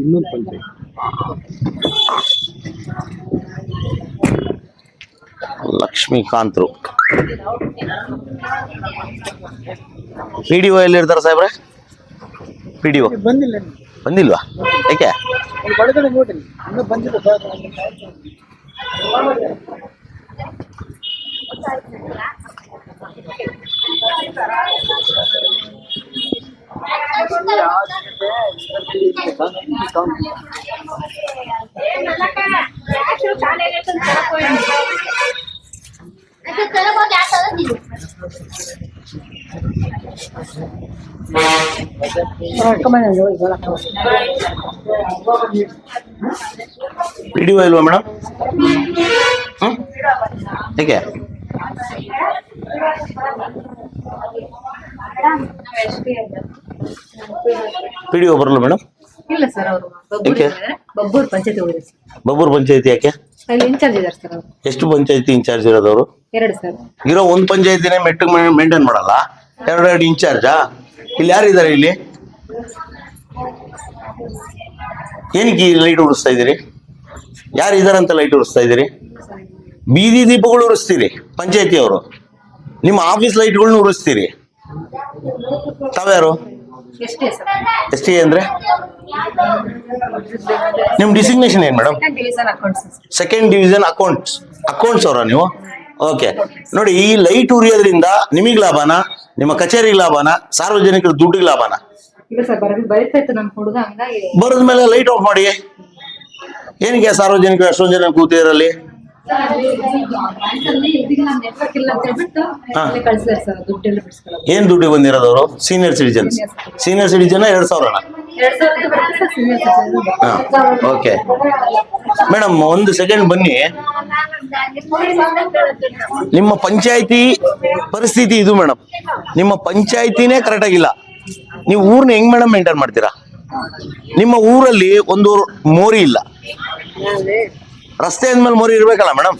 ಇನ್ನೊಂದು ಪಂಚಾಯತ್. ಲಕ್ಷ್ಮೀಕಾಂತ್ರು PDO ಎಲ್ಲಿರ್ತಾರೆ ಸಾಹೇಬ್ರೆ? PDO ಬಂದಿಲ್ವಾ? ಯಾಕೆ? PDO ಇಲ್ವಾ ಮೇಡಮ್? ಯಾಕೆ? PDO ಬರಲ್ಲ ಮೇಡಮ್? ಇಲ್ಲ ಸರ್, ಅವರು ಬಬ್ಬೂರ್ ಪಂಚಾಯತಿ ಹೋಗಿದ್ದಾರೆ. ಬಬ್ಬೂರ್ ಪಂಚಾಯತಿ ಯಾಕೆ? ಅಲ್ಲಿ ಇನ್ಚಾರ್ಜ್ ಇದ್ದಾರೆ ಸರ್. ಅವರು ಎಷ್ಟು ಪಂಚಾಯತಿ ಇನ್ಚಾರ್ಜ್ ಇರೋದವರು? 2 ಸರ್. ಇರೋ ಒಂದು ಪಂಚಾಯತಿನೇ ಮೇಂಟೈನ್ ಮಾಡಲ್ಲ, 2 ಇನ್ಚಾರ್ಜಾ? ಇಲ್ಲಿ ಯಾರಿದ್ದಾರೆ? ಇಲ್ಲಿ ಏನಕ್ಕೆ ಈ ಲೈಟ್ ಉರಿಸ್ತಾ ಇದ್ದೀರಿ? ಯಾರು ಇದಾರಂತ ಲೈಟ್ ಉರಿಸ್ತಾ ಇದ್ದೀರಿ? ಬೀದಿ ದೀಪಗಳು ಉರಿಸ್ತೀರಿ ಪಂಚಾಯತಿ ಅವರು, ನಿಮ್ಮ ಆಫೀಸ್ ಲೈಟ್ಗಳನ್ನ ಉರಿಸ್ತೀರಿ. ತಾವ್ಯಾರು? ಎಷ್ಟೇ ಅಂದ್ರೆ ನಿಮ್ ಡಿಸಿಗ್ನೇಷನ್ ಏನ್ ಮೇಡಮ್? ಸೆಕೆಂಡ್ ಡಿವಿಷನ್ ಅಕೌಂಟ್ಸ್ ಅವರ ನೀವು? ಓಕೆ. ನೋಡಿ, ಈ ಲೈಟ್ ಉರಿಯೋದ್ರಿಂದ ನಿಮಗ್ ಲಾಭನ, ನಿಮ್ಮ ಕಚೇರಿಗೆ ಲಾಭನ, ಸಾರ್ವಜನಿಕರ ದುಡ್ಡಿಗೆ ಲಾಭನ? ಬರದ ಮೇಲೆ ಲೈಟ್ ಆಫ್ ಮಾಡಿ. ಏನಕ್ಕೆ ಸಾರ್ವಜನಿಕರು ಅಷ್ಟೊಂದು ಜನ ಕೂತಿದ್ರಲ್ಲಿ? ಏನ್ ದುಡ್ಡಿಗೆ ಬಂದಿರೋದವರು? Senior citizen 2,000. ಓಕೆ ಮೇಡಮ್, ಒಂದು ಸೆಕೆಂಡ್ ಬನ್ನಿ. ನಿಮ್ಮ ಪಂಚಾಯತಿ ಪರಿಸ್ಥಿತಿ ಇದು ಮೇಡಮ್. ನಿಮ್ಮ ಪಂಚಾಯತಿನೇ ಕರೆಕ್ಟ್ ಆಗಿಲ್ಲ. ನೀವು ಊರ್ನ ಹೆಂಗ್ ಮೇಡಮ್ ಮೇಂಟೈನ್ ಮಾಡ್ತೀರಾ? ನಿಮ್ಮ ಊರಲ್ಲಿ ಒಂದು ಮೋರಿ ಇಲ್ಲ, ರಸ್ತೆ ಅಂದ್ಮೇಲೆ ಮೋರಿ ಇರ್ಬೇಕಲ್ಲ ಮೇಡಮ್?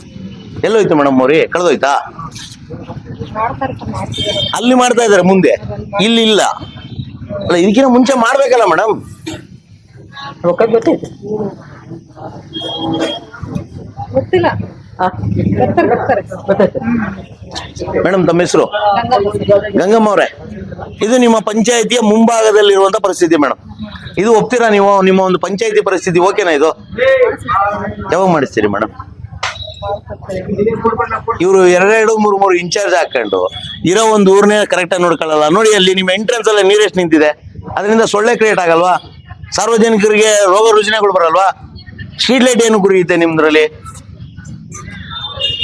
ಎಲ್ಲೋಯ್ತು ಮೇಡಮ್ ಮೋರಿ? ಕಳೆದೋಯ್ತಾ? ಅಲ್ಲಿ ಮಾಡ್ತಾ ಇದಾರೆ, ಮುಂದೆ ಇಲ್ಲಿ ಇಲ್ಲ ಅಲ್ಲ. ಇದಕ್ಕಿಂತ ಮುಂಚೆ ಮಾಡ್ಬೇಕಲ್ಲ ಮೇಡಮ್? ಗೊತ್ತಿಲ್ಲ ಮೇಡಮ್, ತಮ್ಮ ಹೆಸರು? ಗಂಗಮ್ಮ ಅವರೇ, ಇದು ನಿಮ್ಮ ಪಂಚಾಯತಿಯ ಮುಂಭಾಗದಲ್ಲಿರುವಂತ ಪರಿಸ್ಥಿತಿ ಮೇಡಮ್. ಇದು ಒಪ್ತೀರಾ ನೀವು? ನಿಮ್ಮ ಒಂದು ಪಂಚಾಯತಿ ಪರಿಸ್ಥಿತಿ ಓಕೆನಾ ಇದು? ಯಾವಾಗ ಮಾಡಿಸ್ತೀರಿ ಮೇಡಮ್? ಇವರು 2-3 ಇನ್ಚಾರ್ಜ್ ಹಾಕೊಂಡು ಇರೋ ಒಂದು ಊರ್ನೇ ಕರೆಕ್ಟ್ ಆಗಿ ನೋಡ್ಕೊಳ್ಳಲ್ಲ. ನೋಡಿ, ಅಲ್ಲಿ ನಿಮ್ಮ ಎಂಟ್ರೆನ್ಸ್ ಅಲ್ಲ ನೀರ್ ಎಷ್ಟು ನಿಂತಿದೆ, ಅದರಿಂದ ಸೊಳ್ಳೆ ಕ್ರಿಯೇಟ್ ಆಗಲ್ವಾ? ಸಾರ್ವಜನಿಕರಿಗೆ ರೋಗ ರುಜಿನಗಳು ಬರಲ್ವಾ? ಸ್ಟ್ರೀಟ್ ಲೈಟ್ ಏನು ಗುರಿಯುತ್ತೆ ನಿಮ್ದ್ರಲ್ಲಿ?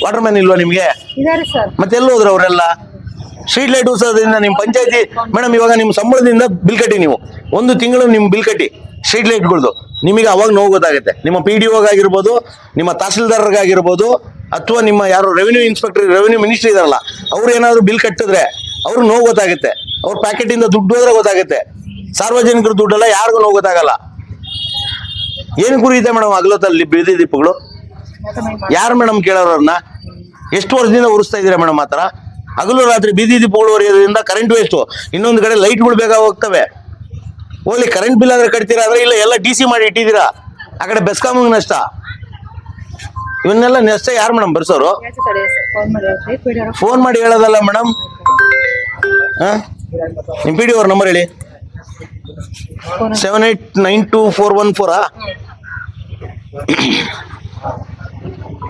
ವಾಟರ್ ಮ್ಯಾನ್ ಇಲ್ವಾ ನಿಮ್ಗೆ? ಮತ್ತೆ ಎಲ್ಲಿ ಹೋದ್ರು ಅವರೆಲ್ಲ? ಸ್ಟ್ರೀಟ್ ಲೈಟ್ ಉತ್ಸವದಿಂದ ನಿಮ್ಮ ಪಂಚಾಯತಿ ಮೇಡಮ್, ಇವಾಗ ನಿಮ್ಮ ಸಂಬಳದಿಂದ ಬಿಲ್ ಕಟ್ಟಿ, ನೀವು 1 ತಿಂಗಳು ನಿಮ್ ಬಿಲ್ ಕಟ್ಟಿ ಸ್ಟ್ರೀಟ್ ಲೈಟ್ಗಳ್ದು. ನಿಮಗೆ ಅವಾಗ ನೋವು ಗೊತ್ತಾಗುತ್ತೆ. ನಿಮ್ಮ PDOಗಾಗಿರ್ಬೋದು, ನಿಮ್ಮ ತಹಸೀಲ್ದಾರ್ಗಾಗಿರ್ಬೋದು, ಅಥವಾ ನಿಮ್ಮ ಯಾರು ರೆವಿನ್ಯೂ ಇನ್ಸ್ಪೆಕ್ಟರ್, ರೆವಿನ್ಯೂ ಮಿನಿಸ್ಟರ್ ಇದಾರಲ್ಲ, ಅವ್ರು ಏನಾದ್ರು ಬಿಲ್ ಕಟ್ಟಿದ್ರೆ ಅವ್ರಿಗೆ ನೋವು ಗೊತ್ತಾಗುತ್ತೆ. ಅವ್ರ ಪ್ಯಾಕೆಟ್ ಇಂದ ದುಡ್ಡು ಹೋದ್ರೆ ಗೊತ್ತಾಗುತ್ತೆ. ಸಾರ್ವಜನಿಕರ ದುಡ್ಡೆಲ್ಲ ಯಾರಿಗೂ ನೋವು ಗೊತ್ತಾಗಲ್ಲ. ಏನು ಗುರಿಯಿದೆ ಮೇಡಮ್ ಹಗಲೊತ್ತಲ್ಲಿ ಬೀದಿ ದೀಪಗಳು? ಯಾರು ಮೇಡಮ್ ಕೇಳೋರನ್ನ? ಎಷ್ಟು ವರ್ಷದಿಂದ ಉರಿಸ್ತಾ ಇದ್ದೀರಾ ಮೇಡಮ್ ಆ ಥರ? ಹಗಲು ರಾತ್ರಿ ಬೀದಿ ದೀಪಗಳು ಹೊರೆಯೋದ್ರಿಂದ ಕರೆಂಟ್ ವೇಸ್ಟು. ಇನ್ನೊಂದು ಕಡೆ ಲೈಟ್ಗಳು ಬೇಗ ಹೋಗ್ತವೆ. ಹೋಗ್ಲಿ, ಕರೆಂಟ್ ಬಿಲ್ ಆದ್ರೆ ಕಟ್ತೀರಾ, ಆದ್ರೆ ಇಲ್ಲ ಎಲ್ಲ DC ಮಾಡಿ ಇಟ್ಟಿದ್ದೀರಾ. ಆ ಕಡೆ ಬೆಸ್ಕಾಂಗ್ ನಷ್ಟ. ಇವನ್ನೆಲ್ಲ ನಷ್ಟ ಯಾರು ಮೇಡಮ್ ಬರ್ಸೋರು? ಫೋನ್ ಮಾಡಿ ಹೇಳೋದಲ್ಲ ಮೇಡಮ್. ನಿಮ್ಮ PDO ಅವ್ರ ನಂಬರ್ ಹೇಳಿ. 78924114.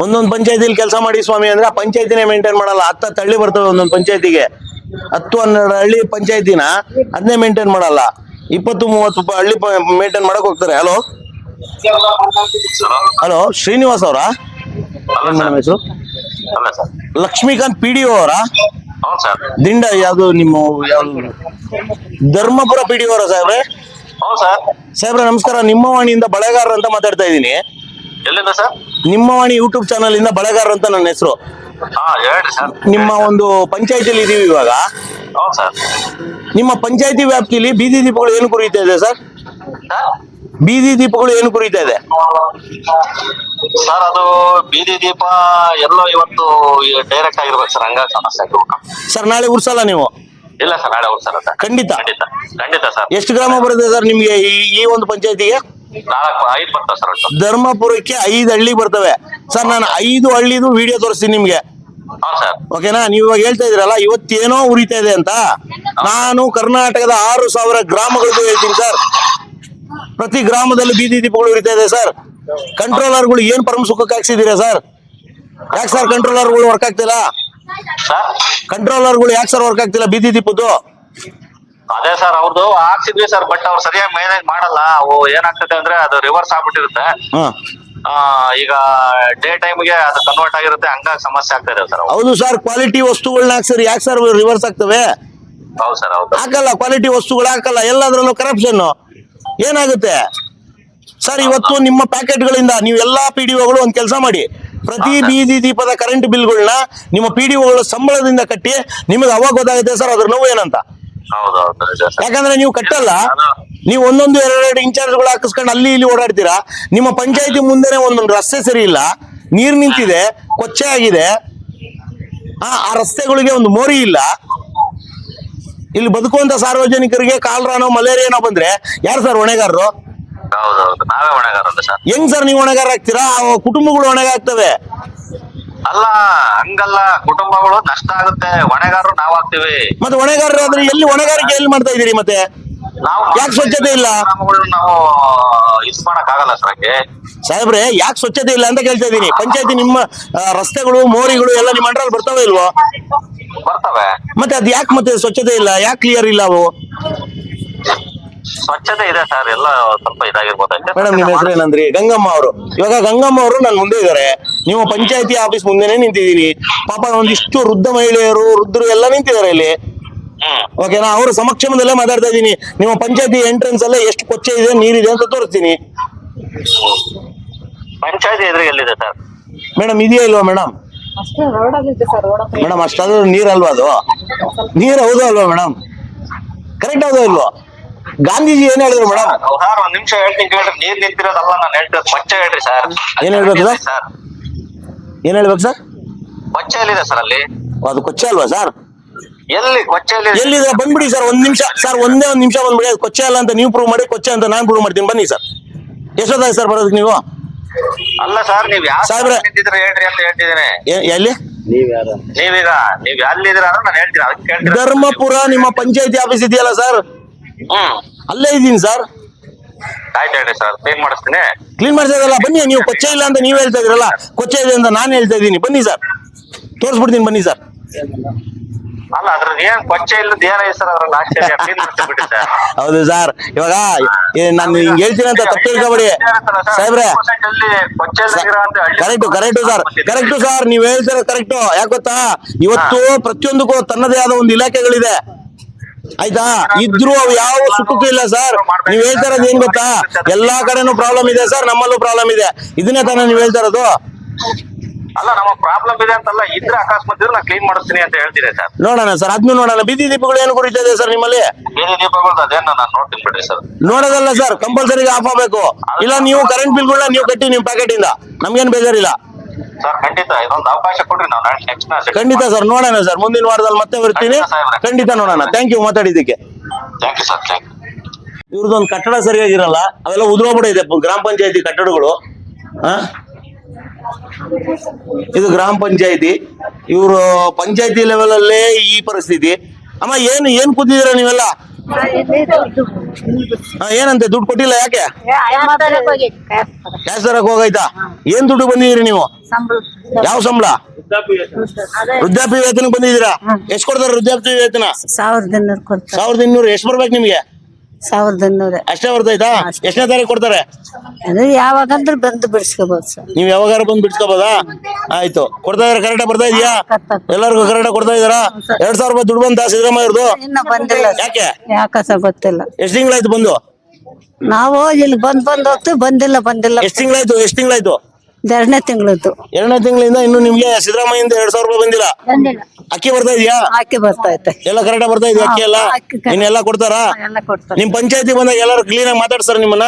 ಒಂದೊಂದು ಪಂಚಾಯತಿಲಿ ಕೆಲಸ ಮಾಡಿ ಸ್ವಾಮಿ ಅಂದ್ರೆ ಆ ಪಂಚಾಯತಿನೇ ಮೇಂಟೈನ್ ಮಾಡಲ್ಲ. 10 ಹಳ್ಳಿ ಬರ್ತವೆ ಒಂದೊಂದು ಪಂಚಾಯತಿಗೆ. 10-12 ಹಳ್ಳಿ ಪಂಚಾಯತಿನ ಅದನ್ನೇ ಮೇಂಟೈನ್ ಮಾಡಲ್ಲ. 20-30 ಹಳ್ಳಿ ಮೇಂಟೈನ್ ಮಾಡಕ್ ಹೋಗ್ತಾರೆ. ಹಲೋ ಶ್ರೀನಿವಾಸ್ ಅವರಾ? ಏನ್ ಮೇಡಮ್ ಹೆಸರು? ಲಕ್ಷ್ಮೀಕಾಂತ್ PDO ಅವರಾ? ದಿಂಡ ಯಾವ್ದು ನಿಮ್ಮ ಯಾವ್ದು? ಧರ್ಮಪುರ PDO ಅವರ ಸಾಹೇಬ್ರೆ? ಸಾಹೇಬ್ರೆ ನಮಸ್ಕಾರ. ನಿಮ್ಮ ವಾಣಿಯಿಂದ ಬಳೆಗಾರ ಅಂತ ಮಾತಾಡ್ತಾ ಇದ್ದೀನಿ. ನಿಮ್ಮ ವಾಣಿ ಯೂಟ್ಯೂಬ್ ಚಾನಲ್ ಇಂದ ಬಳೆಗಾರ ಅಂತ ನನ್ನ ಹೆಸರು. ನಿಮ್ಮ ಒಂದು ಪಂಚಾಯತಿಯಲ್ಲಿ ಇದೀವಿ ಇವಾಗ. ನಿಮ್ಮ ಪಂಚಾಯತಿ ವ್ಯಾಪ್ತಿಯಲ್ಲಿ ಬೀದಿ ದೀಪಗಳು ಏನು ಕುರಿತಾ ಇದೆ ಸರ್? ಬೀದಿ ದೀಪಗಳು ಏನು ಕುರಿತಾ ಇದೆ ಸರ್? ಅದು ಬೀದಿ ದೀಪ ಎಲ್ಲೋ ಇವತ್ತು ಡೈರೆಕ್ಟ್ ಆಗಿರ್ಬೇಕು ಸರ್, ಹಂಗಾಗಿ ಸಮಸ್ಯೆ ಆಗಿರ್ಬೇಕು ಸರ್. ನಾಳೆ ಉರ್ಸಲ್ಲ ನೀವು? ಇಲ್ಲ ಸರ್, ನಾಳೆ ಉರ್ಸಲ್ಲ ಸರ್. ಖಂಡಿತ ಖಂಡಿತ ಸರ್. ಎಷ್ಟು ಗ್ರಾಮ ಬರುತ್ತೆ ಸರ್ ನಿಮ್ಗೆ ಈ ಒಂದು ಪಂಚಾಯತಿಗೆ? ಐದು ಬರ್ತಾವ ಸರ್ ಒಟ್ಟು. ಧರ್ಮಪುರಕ್ಕೆ 5 ಹಳ್ಳಿ ಬರ್ತವೆ ಸರ್. ನಾನು 5 ಹಳ್ಳಿದು ವಿಡಿಯೋ ತೋರಿಸ್ತೀನಿ ನಿಮ್ಗೆ, ಹೌದು ಸರ್. ಓಕೆನಾ? ನೀವು ಇವಾಗ ಹೇಳ್ತಾ ಇದ್ರಲ್ಲ ಇವತ್ತೇನೋ ಉರಿತಾ ಇದೆ ಅಂತ, ನಾನು ಕರ್ನಾಟಕದ 6,000 ಗ್ರಾಮಗಳದ್ದು ಹೇಳ್ತೀನಿ ಸರ್. ಪ್ರತಿ ಗ್ರಾಮದಲ್ಲಿ ಬೀದಿ ದೀಪಗಳು ಉರಿತಾ ಇದೆ ಸರ್. ಕಂಟ್ರೋಲರ್ಗಳು ಏನ್ ಪರಮ ಸುಖಕ್ಕೆ ಹಾಕ್ಸಿದೀರಾ ಸರ್? ಯಾಕೆ ಸರ್ ಕಂಟ್ರೋಲರ್ಗಳು ವರ್ಕ್ ಆಗ್ತಿಲ್ಲ? ಸರ್ ಕಂಟ್ರೋಲರ್ಗಳು ಯಾಕೆ ಸರ್ ವರ್ಕ್ ಆಗ್ತಿಲ್ಲ ಬೀದಿ ದೀಪದ್ದು? ಅದೇ ಸರ್ ಅವ್ರದ್ದು ಹಾಕ್ಸಿದ್ವಿ ಸರ್, ಬಟ್ ಅವ್ರು ಸರಿಯಾಗಿ ಮೇನೇಜ್ ಮಾಡಲ್ಲ. ಅವು ಏನಾಗ್ತದೆ ಅಂದ್ರೆ ಅದು ರಿವರ್ಸ್ ಆಗ್ಬಿಟ್ಟಿರುತ್ತೆ. ಹಾ ಈಗ ಡೇ ಟೈಮ್ಗೆ ಅದು ಕನ್ವರ್ಟ್ ಆಗಿರುತ್ತೆ, ಹಂಗಾಗಿ ಸಮಸ್ಯೆ ಆಗ್ತಾ ಇದೆ ಸರ್. ಹೌದು ಸರ್, ಕ್ವಾಲಿಟಿ ವಸ್ತುಗಳನ್ನ ಹಾಕ್ಸರಿ, ಯಾಕೆ ಸರ್ ರಿವರ್ಸ್ ಆಗ್ತವೆ? ಹೌದು ಸರ್, ಹೌದು. ಹಾಕಲ್ಲ, ಕ್ವಾಲಿಟಿ ವಸ್ತುಗಳು ಹಾಕಲ್ಲ, ಎಲ್ಲದ್ರಲ್ಲೂ ಕರಪ್ಷನ್. ಏನಾಗುತ್ತೆ ಸರ್? ಇವತ್ತು ನಿಮ್ಮ ಪ್ಯಾಕೆಟ್ಗಳಿಂದ ನೀವು ಎಲ್ಲಾ PDOಗಳು ಒಂದ್ ಕೆಲಸ ಮಾಡಿ, ಪ್ರತಿ ಬೀದಿ ದೀಪದ ಕರೆಂಟ್ ಬಿಲ್ಗಳನ್ನ ನಿಮ್ಮ PDOಗಳ ಸಂಬಳದಿಂದ ಕಟ್ಟಿ, ನಿಮಗೆ ಅವಾಗ ಗೊತ್ತಾಗುತ್ತೆ ಸರ್ ಅದ್ರ ನೋವು ಏನಂತ. ಹೌದೌದು ನಿಜ ಸರ್. ಯಾಕಂದ್ರೆ ನೀವು ಕಟ್ಟಲ್ಲ, ನೀವು ಒಂದೊಂದು 2 ಇನ್ಚಾರ್ಜ್ಗಳು ಹಾಕಿಸ್ಕೊಂಡು ಅಲ್ಲಿ ಇಲ್ಲಿ ಓಡಾಡ್ತೀರಾ. ನಿಮ್ಮ ಪಂಚಾಯತಿ ಮುಂದೆನೆ ಒಂದೊಂದು ರಸ್ತೆ ಸರಿ ಇಲ್ಲ, ನೀರ್ ನಿಂತಿದೆ, ಕೊಚ್ಚೆ ಆಗಿದೆ, ಆ ರಸ್ತೆಗಳಿಗೆ ಒಂದು ಮೋರಿ ಇಲ್ಲ. ಇಲ್ಲಿ ಬದುಕುವಂತ ಸಾರ್ವಜನಿಕರಿಗೆ ಕಾಲ್ರಾನೋ ಮಲೇರಿಯಾನೋ ಬಂದ್ರೆ ಯಾರು ಸರ್ ಹೊಣೆಗಾರರು? ಹೌದೌದು, ನಾವೇ ಹೊಣೆಗಾರಲ್ಲ ಸರ್. ಹೆಂಗ್ ಸರ್ ನೀವು ಹೊಣೆಗಾರ ಆಗ್ತೀರಾ? ಕುಟುಂಬಗಳು ಹೊಣೆಗಾಗ್ತವೆ. ಅಲ್ಲ, ಹಂಗಲ್ಲ, ಕುಟುಂಬಗಳು ನಷ್ಟ ಆಗುತ್ತೆ, ಹೊಣೆಗಾರರು ನಾವ್ ಆಗ್ತೀವಿ. ಮತ್ತೆ ಹೊಣೆಗಾರರು ಆದ್ರೆ ಎಲ್ಲಿ ಹೊಣೆಗಾರಿಕೆ ಎಲ್ಲಿ ಮಾಡ್ತಾ ಇದೀರಿ? ಮತ್ತೆ ನಾವು ಯಾಕೆ ಸ್ವಚ್ಛತೆ ಇಲ್ಲ? ನಾವು ಯೂಸ್ ಮಾಡಕ್ ಆಗಲ್ಲ ಸರ್. ಹಂಗೆ ಸಾಹೇಬ್ರೆ, ಯಾಕೆ ಸ್ವಚ್ಛತೆ ಇಲ್ಲ ಅಂತ ಕೇಳ್ತಾ ಇದೀನಿ. ಪಂಚಾಯತಿ ನಿಮ್ಮ ರಸ್ತೆಗಳು ಮೋರಿಗಳು ಎಲ್ಲ ನಿಮ್ಮ ಅಂಡ್ರಲ್ಲಿ ಬರ್ತಾವೆ ಇಲ್ವೋ? ಬರ್ತವೆ. ಮತ್ತೆ ಅದ್ ಯಾಕೆ ಮತ್ತೆ ಸ್ವಚ್ಛತೆ ಇಲ್ಲ? ಯಾಕೆ ಕ್ಲಿಯರ್ ಇಲ್ಲ ಅವು? ಸ್ವಚ್ಛತೆ ಇದೆ ಸರ್, ಎಲ್ಲ ಸ್ವಲ್ಪ ಇದಾಗಿರ್ಬೋದು. ಮೇಡಮ್ ನಿಮ್ಮ ಹೆಸರು ಏನಂದ್ರಿ? ಗಂಗಮ್ಮ ಅವರು. ಇವಾಗ ಗಂಗಮ್ಮ ಅವರು ನನ್ನ ಮುಂದೆ ಇದಾರೆ, ನೀವು ಪಂಚಾಯತಿ ಆಫೀಸ್ ಮುಂದೆನೆ ನಿಂತಿದ್ದೀರಿ. ಪಾಪ ಒಂದಿಷ್ಟು ವೃದ್ಧ ಮಹಿಳೆಯರು, ವೃದ್ಧರು ಎಲ್ಲ ನಿಂತಿದ್ದಾರೆ ಇಲ್ಲಿ, ಓಕೆನಾ? ಅವ್ರ ಸಮಕ್ಷಮದಲ್ಲೇ ಮಾತಾಡ್ತಾ ಇದ್ದೀನಿ. ನಿಮ್ಮ ಪಂಚಾಯತಿ ಎಂಟ್ರೆನ್ಸ್ ಅಲ್ಲೇ ಎಷ್ಟು ಕೊಚ್ಚೆ ಇದೆ, ನೀರಿದೆ ಅಂತ ತೋರಿಸ್ತೀನಿ. ಪಂಚಾಯತಿ ಎದುರು ಎಲ್ಲಿದೆ ಸರ್? ಮೇಡಮ್ ಇದೆಯಾ ಇಲ್ವಾ ಮೇಡಮ್? ಅಷ್ಟೇ ರೋಡಾಗಿದೆ ಸರ್, ರೋಡ್ ಹತ್ರ ಮೇಡಮ್ ಅಷ್ಟಾದ್ರೂ ನೀರಲ್ವಾ ಅದು? ನೀರ್ ಹೌದೋ ಅಲ್ವಾ ಮೇಡಮ್? ಕರೆಕ್ಟ್ ಹೌದೋ ಇಲ್ವೋ? ಗಾಂಧೀಜಿ ಏನ್ ಹೇಳಿದ್ರು ಮೇಡಮ್? ಸರ್ ಒಂದ್ ನಿಮಿಷ ಹೇಳ್ತೀನಿ ಕೇಳ್ರಿ. ನೀರ್ ನಿಂತಿರೋದಲ್ಲ ನಾನು ಹೇಳ್ತಿರೋದು, ಕೊಚ್ಚೆ ಹೇಳ್ರಿ ಸರ್. ಏನ್ ಹೇಳ್ಬೇಕು ಸರ್? ಸರ್ ಏನ್ ಹೇಳ್ಬೇಕು ಸರ್? ಕೊಚ್ಚೆ ಎಲ್ಲಿದೆ ಸರ್ ಅಲ್ಲಿ? ಅದು ಕೊಚ್ಚೆ ಅಲ್ವಾ ಸರ್? ಎಲ್ಲಿ ಕೊಚ್ಚೆ ಎಲ್ಲಿದೆ ಬಂದ್ಬಿಡಿ ಸರ್, ಒಂದ್ ನಿಮಿಷ ಸರ್, ಒಂದ್ ನಿಮಿಷ ಬಂದ್ಬಿಡಿ. ಅದು ಕೊಚ್ಚೆ ಅಲ್ಲ ಅಂತ ನೀವು ಪ್ರೂವ್ ಮಾಡಿ, ಕೊಚ್ಚೆ ಅಂತ ನಾನು ಪ್ರೂವ್ ಮಾಡ್ತೀನಿ. ಬನ್ನಿ ಸರ್. ಎಷ್ಟೊತ್ತಾಗಿ ಸರ್ ಬರೋದಕ್ಕೆ ನೀವು? ಅಲ್ಲ ಸರ್, ನೀವ್ ಯಾವ ಸಾಹೇಬ್ರೆ ನಿಂತಿದ್ರೆ ಹೇಳ್ರಿ ಅಂತ ಹೇಳ್ತಿದ್ದೀನಿ. ಎಲ್ಲಿ? ನೀವೀಗ ನೀವ್ ಎಲ್ಲಿದ್ದೀರ ನಾನು ಹೇಳ್ತೀನಿ, ಅದಕ್ಕೆ ಕೇಳ್ತೀನಿ. ಧರ್ಮಪುರ ನಿಮ್ಮ ಪಂಚಾಯತಿ ಆಫೀಸ್ ಇದೆಯಲ್ಲ ಸರ್, ಅಲ್ಲೇ ಇದ್ದೀನಿ ಸರ್. ಆಯ್ತು ಹೇಳ್ರಿ ಸರ್, ಕ್ಲೀನ್ ಮಾಡಿಸ್ತೀನಿ. ಕ್ಲೀನ್ ಮಾಡ್ಸೋದಲ್ಲ, ಬನ್ನಿ. ನೀವು ಕೊಚ್ಚೆ ಇಲ್ಲ ಅಂತ ನೀವು ಹೇಳ್ತಾ ಇದ್ರಲ್ಲ, ಕೊಚ್ಚೆ ಇದೆ ಅಂತ ನಾನು ಹೇಳ್ತಾ ಇದ್ದೀನಿ. ಬನ್ನಿ ಸರ್, ತೋರಿಸ್ಬಿಡ್ತೀನಿ, ಬನ್ನಿ ಸರ್. ಅಲ್ಲ ಅದ್ರದ್ದು ಏನ್ ಕೊಚ್ಚೆ ಇಲ್ಲದ ಏನಾಯ್ತು ಸರ್ ಅದ್ರಲ್ಲಿ? ಆಶ್ಚರ್ಯ, ಕ್ಲೀನ್ ಮಾಡ್ಬಿಟ್ಟು ಸರ್. ಹೌದು ಸರ್. ಇವಾಗ ನಾನು ಹಿಂಗ್ ಹೇಳ್ತೀನಿ ಅಂತ ತಪ್ಪು ತಿಳ್ಕೊಬೇಡಿ ಸಾಹೇಬ್ರೆ. ಕರೆಕ್ಟ್ ಸರ್, ಕರೆಕ್ಟ್ ಸರ್, ನೀವ್ ಹೇಳ್ತೀರ ಕರೆಕ್ಟ್. ಯಾಕೆ ಗೊತ್ತಾ, ಇವತ್ತು ಪ್ರತಿಯೊಂದಕ್ಕೂ ತನ್ನದೇ ಆದ ಒಂದು ಇಲಾಖೆಗಳಿದೆ, ಆಯ್ತಾ? ಇದ್ರು ಅವು ಯಾವ ಸುಖಕ್ಕೂ ಇಲ್ಲ ಸರ್. ನೀವ್ ಹೇಳ್ತಾ ಇರೋದು ಏನ್ ಗೊತ್ತಾ, ಎಲ್ಲಾ ಕಡೆನೂ ಪ್ರಾಬ್ಲಮ್ ಇದೆ ಸರ್, ನಮ್ಮಲ್ಲೂ ಪ್ರಾಬ್ಲಮ್ ಇದೆ. ಇದನ್ನೇ ತಾನೇ ನೀವ್ ಹೇಳ್ತಾ ಇರೋದು? ಅಲ್ಲ, ನಮ್ಮ ಪ್ರಾಬ್ಲಮ್ ಇದೆ ಅಂತಲ್ಲ, ಇದ್ರೆ ಅಕಸ್ಮಾತ್ ಇದ್ರೆ ನಾನು ಕ್ಲೀನ್ ಮಾಡಿಸ್ತೀನಿ ಅಂತ ಹೇಳ್ತೀನಿ ಸರ್. ನೋಡೋಣ ಸರ್, ಅದ್ನು ನೋಡೋಣ. ಬೀದಿ ದೀಪಗಳು ಏನು ಕುರಿತಾ ಇದೆ ಸರ್ ನಿಮ್ಮಲ್ಲಿ? ಬೀದಿ ದೀಪಗಳು ಅದೇನು ನಾನು ನೋಡ್ತೀನಿ ಬಿಡ್ರಿ ಸರ್. ನೋಡೋದಲ್ಲ ಸರ್, ಕಂಪಲ್ಸರಿ ಆಫ್ ಆಗ್ಬೇಕು. ಇಲ್ಲ ನೀವು ಕರೆಂಟ್ ಬಿಲ್ಗಳನ್ನ ನೀವು ಕಟ್ಟಿ ನಿಮ್ ಪ್ಯಾಕೆಟ್ ಇಂದ, ನಮ್ಗೇನ್ ಬೇಜಾರಿಲ್ಲ ಸರ್. ಖಂಡಿತ ಇದೊಂದು ಅವಕಾಶ ಕೊಡ್ರಿ, ನಾವು ನೆಕ್ಸ್ಟ್ ಖಂಡಿತ ಸರ್. ನೋಡೋಣ ಸರ್, ಮುಂದಿನ ವಾರದಲ್ಲಿ ಮತ್ತೆ ಬರ್ತೀನಿ. ಖಂಡಿತ ನೋಡೋಣ. ಥ್ಯಾಂಕ್ ಯು ಮಾತಾಡಿದ್ದಕ್ಕೆ. Thank you sir, thank you. ಇವ್ರದ್ದೊಂದು ಕಟ್ಟಡ ಸರಿಯಾಗಿರಲ್ಲ, ಅವೆಲ್ಲ ಉದ್ರೋಗ್ಬಿಟ್ಟಿದೆ ಗ್ರಾಮ ಪಂಚಾಯತಿ ಕಟ್ಟಡಗಳು. ಇದು ಗ್ರಾಮ ಪಂಚಾಯತಿ, ಇವರು ಪಂಚಾಯತಿ ಲೆವೆಲ್ ಅಲ್ಲೇ ಈ ಪರಿಸ್ಥಿತಿ. ಅಮ್ಮ ಏನ್ ಕೂತಿದ್ದೀರ ನೀವೆಲ್ಲ? ಏನಂತೆ ದುಡ್ಡು ಕೊಟ್ಟಿಲ್ಲ? ಯಾಕೆ? ಕ್ಯಾಶ್ ತರಕ್ ಹೋಗೈತಾ? ಏನ್ ದುಡ್ಡು ಬಂದಿದ್ದೀರಿ ನೀವು? ಯಾವ ಸಂಬಳ? ವೃದ್ಧಾಪ್ಯ ವೇತನ ಬಂದಿದ್ದೀರಾ? ಎಷ್ಟ್ ಕೊಡ್ತಾರೆ ವೃದ್ಧಾಪ್ಯ ವೇತನ? 1200. ಎಷ್ಟು ಬರ್ಬೇಕು ನಿಮ್ಗೆ? 1200. ಅಷ್ಟೇ ಬರ್ತೈತಾ? ಎಷ್ಟನೇ ತಾರೀಕು ಕೊಡ್ತಾರೆ? ಅದು ಯಾವಾಗಂದ್ರೆ ಬಂದು ಬಿಡಿಸ್ಕೋಬಹುದು ಸರ್. ನೀವ್ ಯಾವಾಗಾರ ಬಂದು ಬಿಡ್ಸ್ಕೋಬೋದಾ? ಆಯ್ತು, ಕೊಡ್ತಾ ಇದಾರೆ? ಕರೆಕ್ಟ್ ಬರ್ತಾ ಇದೆಯಾ? ಎಲ್ಲರಿಗೂ ಕರೆಕ್ಟ್ ಕೊಡ್ತಾ ಇದಾರಾ? 2000 ರೂಪಾಯಿ ದುಡ್ಡು ಬಂತ ಸಿದ್ದರಾಮಯ್ಯ ಅವ್ರದ್ದು? ಇನ್ನ ಬಂದಿಲ್ಲ. ಯಾಕೆ? ಯಾಕ ಗೊತ್ತಿಲ್ಲ. ಎಷ್ಟ್ ತಿಂಗಳಾಯ್ತು ಬಂದು? ನಾವು ಇಲ್ಲಿ ಬಂದ್ ಹೋಗ್ತೀವಿ, ಬಂದಿಲ್ಲ. ಎಷ್ಟ್ ತಿಂಗಳಾಯ್ತು? 2ನೇ ತಿಂಗಳದ್ದು. 2ನೇ ತಿಂಗಳಿಂದ ಇನ್ನು ನಿಮ್ಗೆ ಸಿದ್ದರಾಮಯ್ಯಿಂದ 2000 ರೂಪಾಯಿ ಬಂದಿಲ್ಲ. ಅಕ್ಕಿ ಬರ್ತಾ ಇದೆಯಾ? ಅಕ್ಕಿ ಬರ್ತಾ ಐತೆ. ಎಲ್ಲ ಕರೆಕ್ಟ್ ಬರ್ತಾ ಇದೆಯಾ? ಅಕ್ಕಿ ಎಲ್ಲ ಇನ್ನೆಲ್ಲ ಕೊಡ್ತಾರಾ? ಎಲ್ಲ ಕೊಡ್ತಾರೆ. ನಿಮ್ ಪಂಚಾಯತಿ ಬಂದಾಗ ಎಲ್ಲಾರು ಕ್ಲೀನ್ ಆಗಿ ಮಾತಾಡ್ತಾರ ನಿಮ್ಮನ್ನ?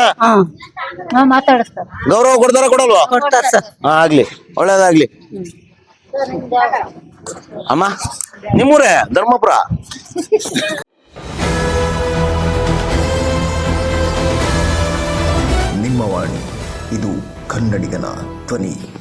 ಮಾತಾಡಿಸ್ತಾರೆ. ಗೌರವ ಕೊಡ್ತಾರ ಕೊಡಲ್ವಾ? ಕೊಡ್ತಾರೆ ಸರ್. ಆಗ್ಲಿ, ಒಳ್ಳೇದಾಗ್ಲಿ. ಅಮ್ಮ ನಿಮ್ಮೂರೇ ಧರ್ಮಪುರ? ಸಿಂಹವಾಣಿ. ಇದು ಕನ್ನಡಿಗನ ಧ್ವನಿ.